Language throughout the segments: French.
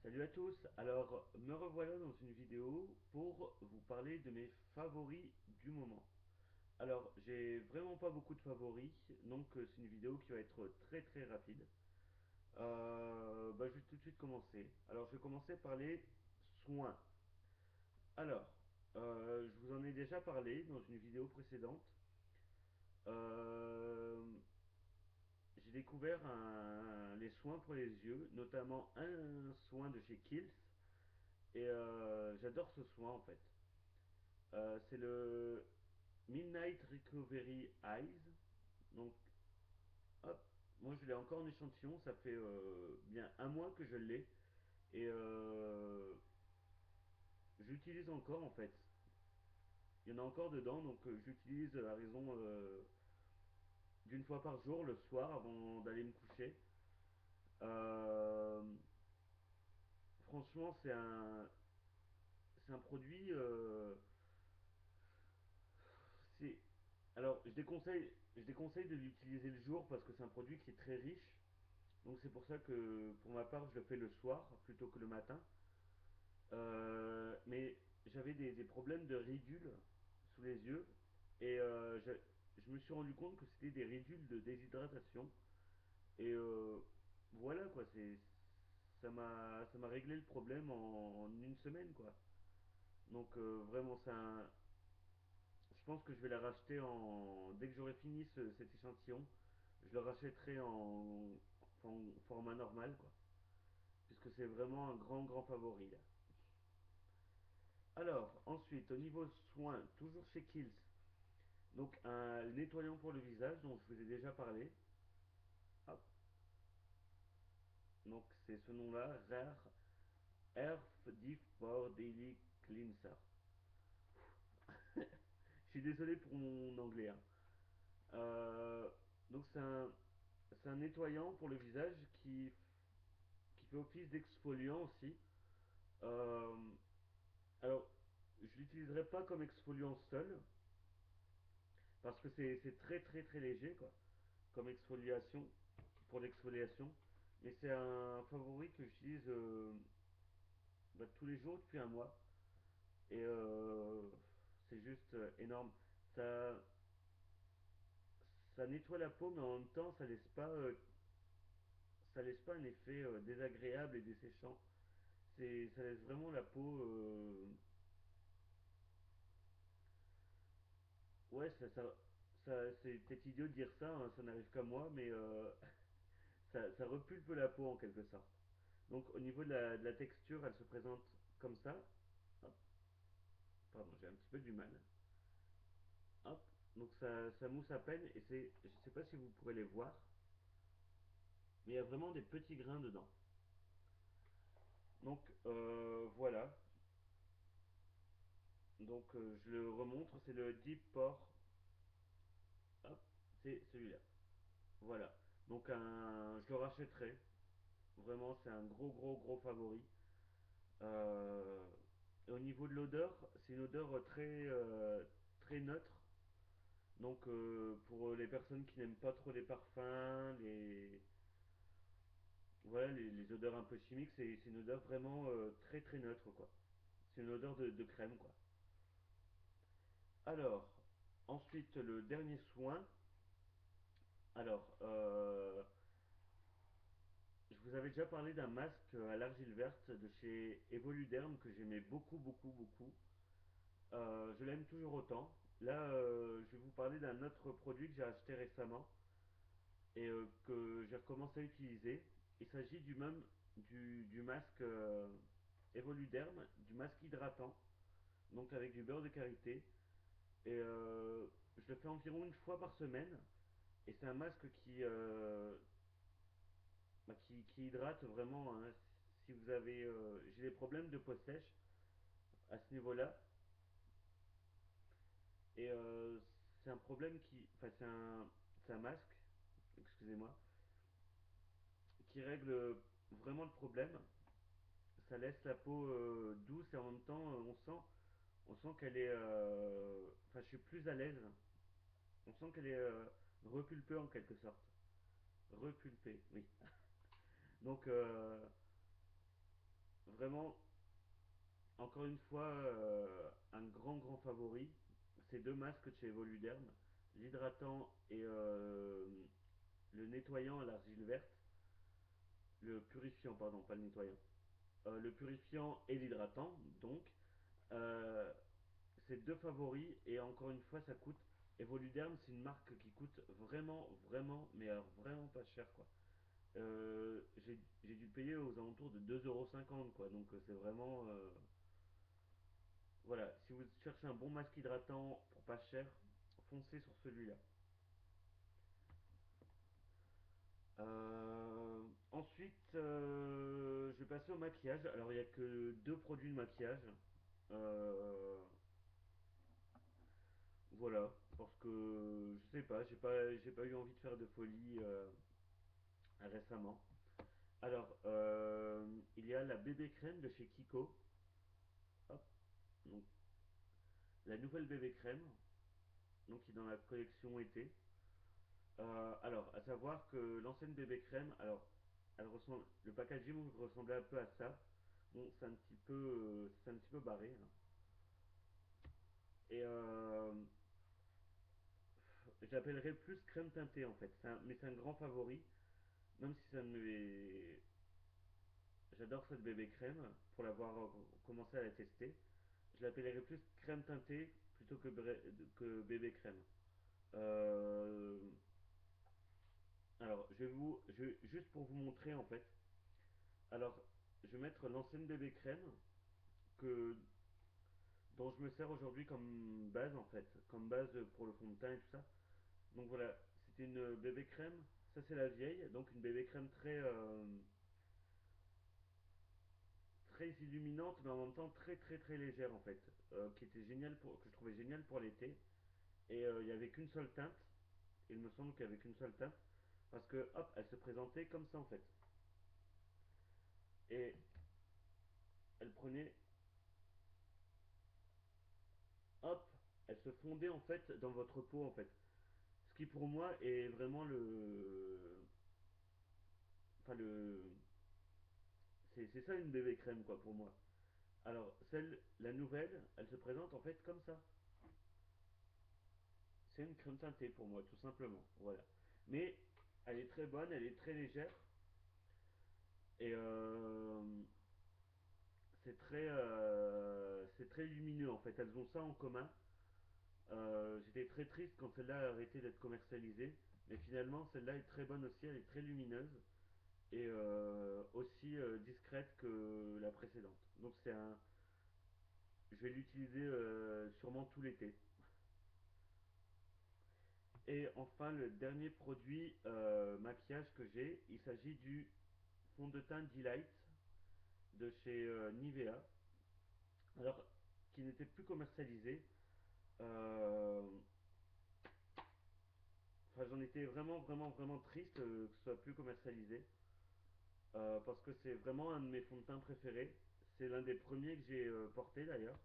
Salut à tous, alors me revoilà dans une vidéo pour vous parler de mes favoris du moment. Alors j'ai vraiment pas beaucoup de favoris, donc c'est une vidéo qui va être très très rapide. Je vais tout de suite commencer. Alors je vais commencer par les soins. Alors, je vous en ai déjà parlé dans une vidéo précédente. Euh, j'ai découvert les soins pour les yeux, notamment un soin de chez Kiehl's. Et j'adore ce soin en fait. C'est le Midnight Recovery Eyes. Donc, hop, moi je l'ai encore en échantillon. Ça fait bien un mois que je l'ai. Et j'utilise encore en fait. Il y en a encore dedans. Donc, j'utilise à raison d'une fois par jour le soir avant d'aller me coucher. Euh, franchement, c'est un produit. C'est alors, je déconseille de l'utiliser le jour parce que c'est un produit qui est très riche. Donc c'est pour ça que pour ma part, je le fais le soir plutôt que le matin. Mais j'avais des problèmes de ridules sous les yeux et je me suis rendu compte que c'était des ridules de déshydratation. Et voilà quoi, ça m'a réglé le problème en une semaine quoi. Donc vraiment je pense que je vais la racheter dès que j'aurai fini cet échantillon. Je le rachèterai en format normal, quoi. Puisque c'est vraiment un grand, grand favori, là. Alors, ensuite, au niveau soins, toujours chez Kills. Donc, un nettoyant pour le visage, dont je vous ai déjà parlé. Hop. Donc, c'est ce nom-là, Rare Earth Deep Pore Daily Cleanser. Je suis désolé pour mon anglais, hein. Euh, donc, c'est un nettoyant pour le visage qui fait office d'exfoliant aussi. Euh, alors, je l'utiliserai pas comme exfoliant seul, parce que c'est très très très léger, quoi, comme exfoliation, pour l'exfoliation. Mais c'est un favori que j'utilise tous les jours depuis un mois. Et c'est juste énorme. Ça, ça nettoie la peau, mais en même temps, ça laisse pas un effet désagréable et desséchant. Ça laisse vraiment la peau. Ouais, c'est peut-être idiot de dire ça, hein, ça n'arrive qu'à moi, mais ça repulpe la peau en quelque sorte. Donc au niveau de la texture, elle se présente comme ça. Hop, pardon, j'ai un petit peu du mal. Hop, donc ça mousse à peine et je sais pas si vous pourrez les voir, mais il y a vraiment des petits grains dedans. Donc voilà, donc je le remontre, c'est le Deep Pore. Hop, c'est celui-là. Voilà. Donc je le rachèterai. Vraiment, c'est un gros gros gros favori. Euh, et au niveau de l'odeur, c'est une odeur très neutre. Donc pour les personnes qui n'aiment pas trop les parfums, voilà, les odeurs un peu chimiques, c'est une odeur vraiment très très neutre quoi. C'est une odeur de crème quoi. Alors, ensuite le dernier soin. Alors, je vous avais déjà parlé d'un masque à l'argile verte de chez Evoluderm que j'aimais beaucoup beaucoup beaucoup. Je l'aime toujours autant. Là, je vais vous parler d'un autre produit que j'ai acheté récemment et que j'ai recommencé à utiliser. Il s'agit du masque Evoluderm, du masque hydratant, donc avec du beurre de karité. Et je le fais environ une fois par semaine. Et c'est un masque qui hydrate vraiment, hein. Si vous avez, j'ai des problèmes de peau sèche à ce niveau-là. Et c'est un problème enfin c'est un masque, excusez-moi, qui règle vraiment le problème. Ça laisse la peau douce et en même temps on sent qu'elle est, enfin je suis plus à l'aise. On sent qu'elle est repulpée en quelque sorte. Repulpée, oui. Donc vraiment, encore une fois, un grand favori, ces deux masques de chez Evoluderm, l'hydratant et le nettoyant à l'argile verte, le purifiant, pardon, pas le nettoyant, le purifiant et l'hydratant, donc, euh, c'est deux favoris, et encore une fois, ça coûte. Evoluderm, c'est une marque qui coûte vraiment, mais alors vraiment pas cher, quoi. J'ai dû payer aux alentours de 2,50 € quoi, donc c'est vraiment. Voilà, si vous cherchez un bon masque hydratant pour pas cher, foncez sur celui-là. Ensuite, je vais passer au maquillage. Alors, il n'y a que deux produits de maquillage. Euh, voilà, parce que je sais pas, j'ai pas eu envie de faire de folie récemment. Alors, il y a la bébé crème de chez Kiko. Hop, donc la nouvelle bébé crème, donc qui est dans la collection été. Alors, à savoir que l'ancienne bébé crème, alors, le packaging ressemblait un peu à ça. Bon, c'est un petit peu barré, hein. Et je l'appellerais plus crème teintée en fait. Mais c'est un grand favori, même si ça ne m'est- j'adore cette bébé crème pour l'avoir commencé à la tester. Je l'appellerais plus crème teintée plutôt que bébé crème. Euh, alors, juste pour vous montrer en fait. Alors, je vais mettre l'ancienne bébé crème que, dont je me sers aujourd'hui comme base en fait, comme base pour le fond de teint et tout ça. Donc voilà, c'était une bébé crème, ça c'est la vieille, donc une bébé crème très illuminante mais en même temps très légère en fait, qui était que je trouvais géniale pour l'été. Et il n'y avait qu'une seule teinte, il me semble qu'il n'y avait qu'une seule teinte, parce que hop, elle se présentait comme ça en fait. Et elle prenait, hop, elle se fondait en fait dans votre peau en fait. Ce qui pour moi est vraiment enfin c'est ça une bébé crème quoi pour moi. Alors la nouvelle, elle se présente en fait comme ça. C'est une crème teintée pour moi tout simplement. Voilà. Mais elle est très bonne, elle est très légère et c'est très lumineux en fait. Elles ont ça en commun. J'étais très triste quand celle-là a arrêté d'être commercialisée, mais finalement celle-là est très bonne aussi. Elle est très lumineuse et aussi discrète que la précédente. Donc je vais l'utiliser sûrement tout l'été. Et enfin le dernier produit maquillage que j'ai, il s'agit du fond de teint Delight de chez Nivea. Alors qui n'était plus commercialisé. Euh, Enfin j'en étais vraiment triste que ce soit plus commercialisé. Parce que c'est vraiment un de mes fonds de teint préférés. C'est l'un des premiers que j'ai porté d'ailleurs.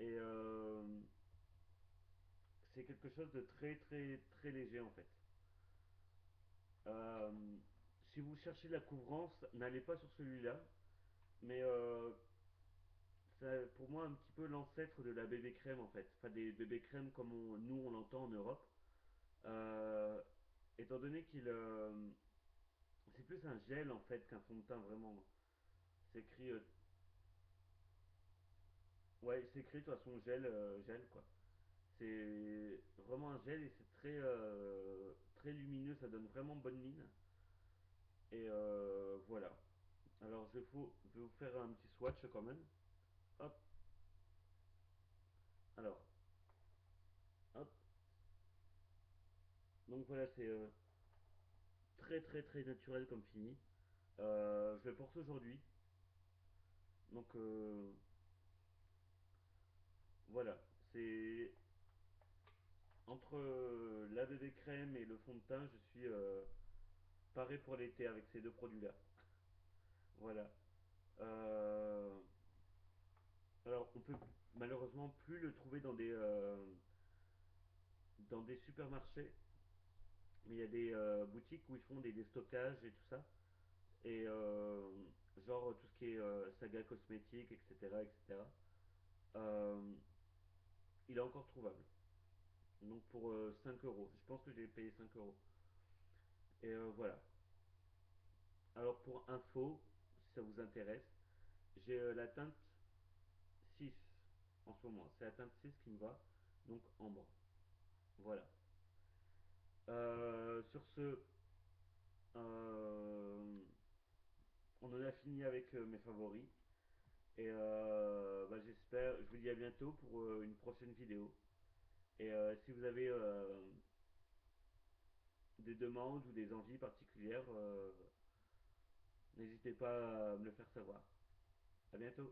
Et c'est quelque chose de très léger en fait. Euh, Si vous cherchez la couvrance, n'allez pas sur celui-là. Mais c'est pour moi un petit peu l'ancêtre de la bébé crème en fait. Enfin des bébés crèmes comme nous on l'entend en Europe. Euh, Étant donné qu'il c'est plus un gel en fait qu'un fond de teint vraiment. C'est écrit ouais c'est écrit de toute façon gel quoi. C'est vraiment un gel et c'est très lumineux, ça donne vraiment bonne mine. Et voilà. Alors je vais vous faire un petit swatch quand même. Hop, alors, hop. Donc voilà, c'est très naturel comme fini. Je le porte aujourd'hui. Donc voilà, c'est entre la bébé crème et le fond de teint, je suis paré pour l'été avec ces deux produits-là. Voilà. Euh, alors on peut malheureusement plus le trouver dans des supermarchés, mais il y a des boutiques où ils font des stockages et tout ça. Et genre tout ce qui est saga cosmétique, etc. etc. euh, il est encore trouvable. Donc pour 5 euros. Je pense que j'ai payé 5 euros. Et voilà. Alors pour info, si ça vous intéresse, j'ai la teinte 6 en ce moment. C'est la teinte 6 qui me va. Donc ambre. Voilà. Sur ce, euh, on en a fini avec mes favoris. Et bah, j'espère, je vous dis à bientôt pour une prochaine vidéo. Et si vous avez des demandes ou des envies particulières, n'hésitez pas à me le faire savoir. À bientôt.